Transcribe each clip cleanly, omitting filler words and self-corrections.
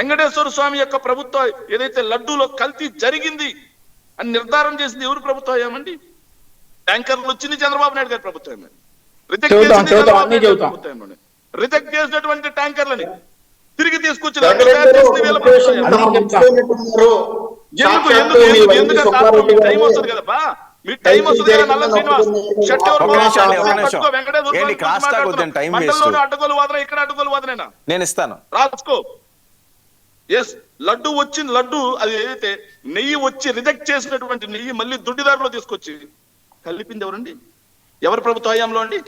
వెంకటేశ్వర స్వామి యొక్క ప్రభుత్వం ఏదైతే లడ్డూలో కల్తీ జరిగింది అని నిర్ధారణ చేసింది ఎవరు ప్రభుత్వం ఏమండి? ట్యాంకర్లు వచ్చింది చంద్రబాబు నాయుడు గారి ప్రభుత్వం. రిజెక్ట్ చేసింది చంద్రబాబు నాయుడు గారి ప్రభుత్వం. రిజెక్ట్ చేసినటువంటి ట్యాంకర్లని తిరిగి తీసుకొచ్చిన టైం వస్తుంది కదపా, మీ టైం వస్తుంది కదా. నల్ల శ్రీనివాస్ అడ్డగోలు వాదన, ఇక్కడ అడ్డగోలు వాదనేనా? నేను ఇస్తాను, రాసుకో. ఎస్, లడ్డు వచ్చింది. లడ్డు అది ఏదైతే నెయ్యి వచ్చి రిజెక్ట్ చేసినటువంటి నెయ్యి మళ్ళీ దుడ్డిదారులో తీసుకొచ్చి కలిపింది ఎవరండి? ఎవరి ప్రభుత్వ హయాంలో అండి?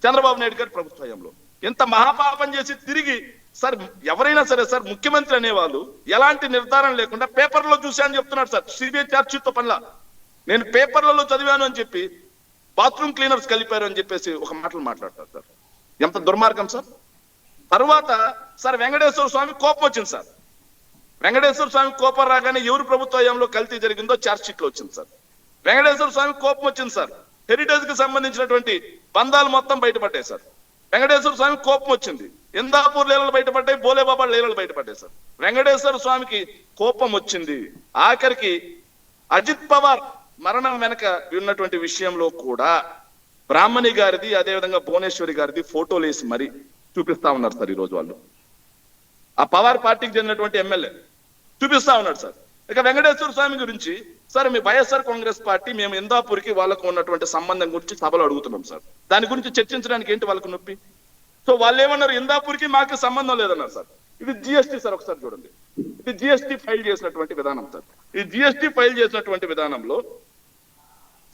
చంద్రబాబు నాయుడు గారి ప్రభుత్వ హయాంలో. ఎంత మహాపాపం చేసి తిరిగి సార్ ఎవరైనా సరే సార్, ముఖ్యమంత్రి అనేవాళ్ళు ఎలాంటి నిర్ధారణ లేకుండా పేపర్లో చూశాను చెప్తున్నాడు సార్. సిబిఐ ఛార్జ్షీట్తో పనిలా నేను పేపర్లలో చదివాను అని చెప్పి బాత్రూమ్ క్లీనర్స్ కలిపారు అని చెప్పేసి ఒక మాటలు మాట్లాడతారు సార్. ఎంత దుర్మార్గం సార్. తర్వాత సార్ వెంకటేశ్వర స్వామి కోపం వచ్చింది సార్. వెంకటేశ్వర స్వామి కోపం రాగానే ఎవరు ప్రభుత్వ హయాంలో కల్తీ జరిగిందో ఛార్జ్షీట్ లో వచ్చింది సార్. వెంకటేశ్వర స్వామి కోపం వచ్చింది సార్. హెరిటేజ్ కి సంబంధించినటువంటి బంధాలు మొత్తం బయటపడ్డాయి సార్. వెంకటేశ్వర స్వామి కోపం వచ్చింది. ఇందాపూర్ లీలలు బయటపడ్డాయి, బోలేబాబా లీలలు బయటపడ్డాయి సార్. వెంకటేశ్వర స్వామికి కోపం వచ్చింది. ఆఖరికి అజిత్ పవార్ మరణం వెనక ఉన్నటువంటి విషయంలో కూడా బ్రాహ్మణి గారిది, అదేవిధంగా భువనేశ్వరి గారిది ఫోటోలు వేసి మరీ చూపిస్తా ఉన్నారు సార్. ఈ రోజు వాళ్ళు ఆ పవార్ పార్టీకి చెందినటువంటి ఎమ్మెల్యే చూపిస్తా ఉన్నాడు సార్. ఇక వెంకటేశ్వర స్వామి గురించి సార్, మీ వైఎస్ఆర్ కాంగ్రెస్ పార్టీ మేము ఇందాపూర్కి వాళ్ళకు ఉన్నటువంటి సంబంధం గురించి సభలో అడుగుతున్నాం సార్. దాని గురించి చర్చించడానికి ఏంటి వాళ్ళకు నొప్పి? సో వాళ్ళు ఏమన్నారు, ఇందాపూర్కి మాకు సంబంధం లేదన్నారు సార్. ఇది జిఎస్టీ సార్, ఒకసారి చూడండి. ఇది జిఎస్టీ ఫైల్ చేసినటువంటి విధానం సార్. ఈ జిఎస్టీ ఫైల్ చేసినటువంటి విధానంలో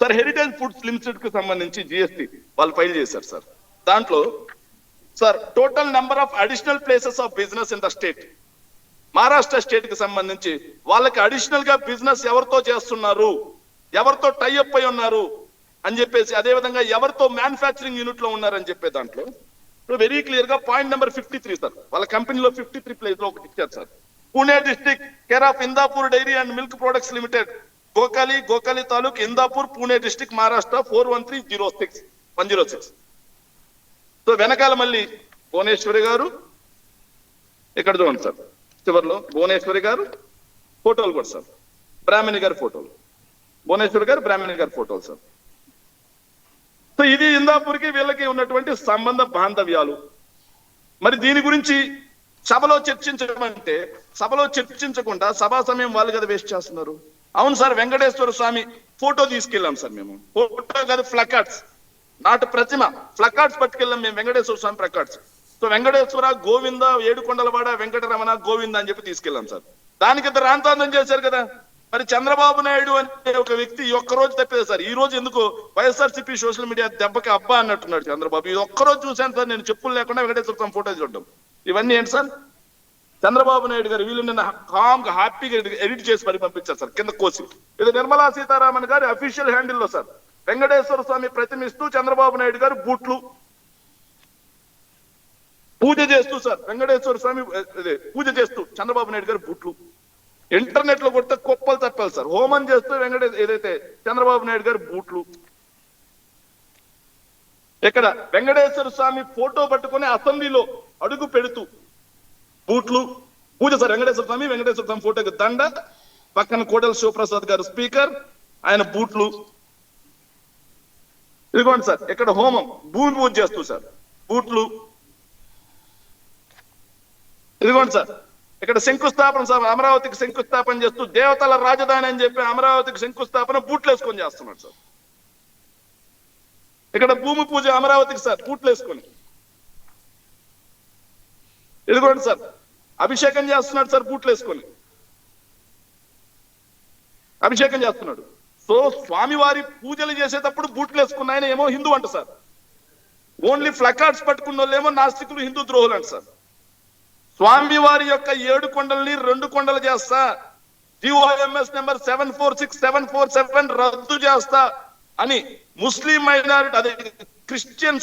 సార్ హెరిటేజ్ ఫుడ్స్ లిమిటెడ్ కి సంబంధించి జిఎస్టీ వాళ్ళు ఫైల్ చేశారు సార్. దాంట్లో sir total number of additional places of business in the state, Maharashtra state కి సంబంధించి వాళ్ళకి అడిషనల్ గా బిజినెస్ ఎవరితో చేస్తున్నారు, ఎవరితో టైఅప్ అయి ఉన్నారు అని చెప్పేసి, అదేవిధంగా ఎవరితో మ్యానుఫ్యాక్చరింగ్ యూనిట్ లో ఉన్నారని చెప్పే దాంట్లో వెరీ క్లియర్ గా పాయింట్ నెంబర్ 53 సార్. వాళ్ళ కంపెనీలో 53 ప్లేస్ లో ఒకటి ఇచ్చారు sir. Pune district, care of Indapur dairy and milk products limited, Gokali taluk, Indapur, Pune district, Maharashtra 41306106. So వెనకాల మళ్ళీ భువనేశ్వరి గారు, ఇక్కడ చూడండి సార్ చివరిలో భువనేశ్వరి గారు ఫోటోలు కూడా సార్, బ్రాహ్మణి గారి ఫోటోలు, భువనేశ్వరి గారు, బ్రాహ్మణి గారి ఫోటోలు సార్. సో ఇది ఇందాపూర్కి వీళ్ళకి ఉన్నటువంటి సంబంధ బాంధవ్యాలు. మరి దీని గురించి సభలో చర్చించడం అంటే, సభలో చర్చించకుండా సభా సమయం వాళ్ళు కదా వేస్ట్ చేస్తున్నారు. అవును సార్, వెంకటేశ్వర స్వామి ఫోటో తీసుకెళ్ళాం సార్ మేము. ఫోటో కాదు, ఫ్లకార్డ్స్, నాటు ప్రతిమ ఫ్లకార్డ్స్ పట్టుకెళ్ళాం మేము, వెంకటేశ్వర స్వామి ఫ్లకార్డ్స్. సో వెంకటేశ్వర గోవింద, ఏడుకొండలవాడ వెంకటరమణ గోవింద అని చెప్పి తీసుకెళ్ళాం సార్. దానికి ఇద్దరు రాంతాంతం చేశారు కదా. మరి చంద్రబాబు నాయుడు అనే ఒక వ్యక్తి ఈ ఒక్కరోజు తప్పేది సార్. ఈ రోజు ఎందుకు వైఎస్ఆర్సీపీ సోషల్ మీడియా దెబ్బకి అబ్బా అన్నట్టున్నాడు చంద్రబాబు. ఈ ఒక్కరోజు చూశాను సార్ నేను, చెప్పులు లేకుండా వెంకటేశ్వర స్వామి ఫోటో చూడడం. ఇవన్నీ ఏంటి సార్? చంద్రబాబు నాయుడు గారు వీళ్ళు నిన్న కామ్ గా హ్యాపీగా ఎడిట్ చేసి మరి పంపించారు సార్ కింద కోసి. ఇది నిర్మలా సీతారామన్ గారి అఫీషియల్ హ్యాండిల్లో సార్. వెంకటేశ్వర స్వామి ప్రతిమిస్తూ చంద్రబాబు నాయుడు గారు బూట్లు పూజ చేస్తూ సార్, వెంకటేశ్వర స్వామి పూజ చేస్తూ చంద్రబాబు నాయుడు గారు బూట్లు ఇంటర్నెట్ లో కొడితే కుప్పలు తప్పాలి సార్. హోమం చేస్తూ ఏదైతే చంద్రబాబు నాయుడు గారు బూట్లు. ఇక్కడ వెంకటేశ్వర స్వామి ఫోటో పట్టుకుని అసెంబ్లీలో అడుగు పెడుతూ బూట్లు పూజ సార్. వెంకటేశ్వర స్వామి ఫోటోకి దండ, పక్కన కోటల శివప్రసాద్ గారు స్పీకర్, ఆయన బూట్లు. ఇదిగోండి సార్, ఇక్కడ హోమం భూమి పూజ చేస్తూ సార్ బూట్లు. ఇదిగోండి సార్, ఇక్కడ శంకుస్థాపన సార్, అమరావతికి శంకుస్థాపన చేస్తూ దేవతల రాజధాని అని చెప్పి అమరావతికి శంకుస్థాపన బూట్లు వేసుకొని చేస్తున్నాడు సార్. ఇక్కడ భూమి పూజ అమరావతికి సార్ బూట్లు వేసుకొని. ఇదిగోండి సార్, అభిషేకం చేస్తున్నాడు సార్ బూట్లు వేసుకొని, అభిషేకం చేస్తున్నాడు. సో స్వామివారి పూజలు చేసేటప్పుడు బూట్లు వేసుకున్న ఆయన ఏమో హిందూ అంట సార్. ఓన్లీ ఫ్లకార్డ్స్ పట్టుకున్న వాళ్ళేమో నాస్తికులు, హిందూ ద్రోహులు అంట సార్. స్వామివారి యొక్క 7 కొండల్ని 2 కొండలు చేస్తా, GOMS నెంబర్ 746747 రద్దు చేస్తా అని ముస్లిం మైనారిటీ, అదే క్రిస్టియన్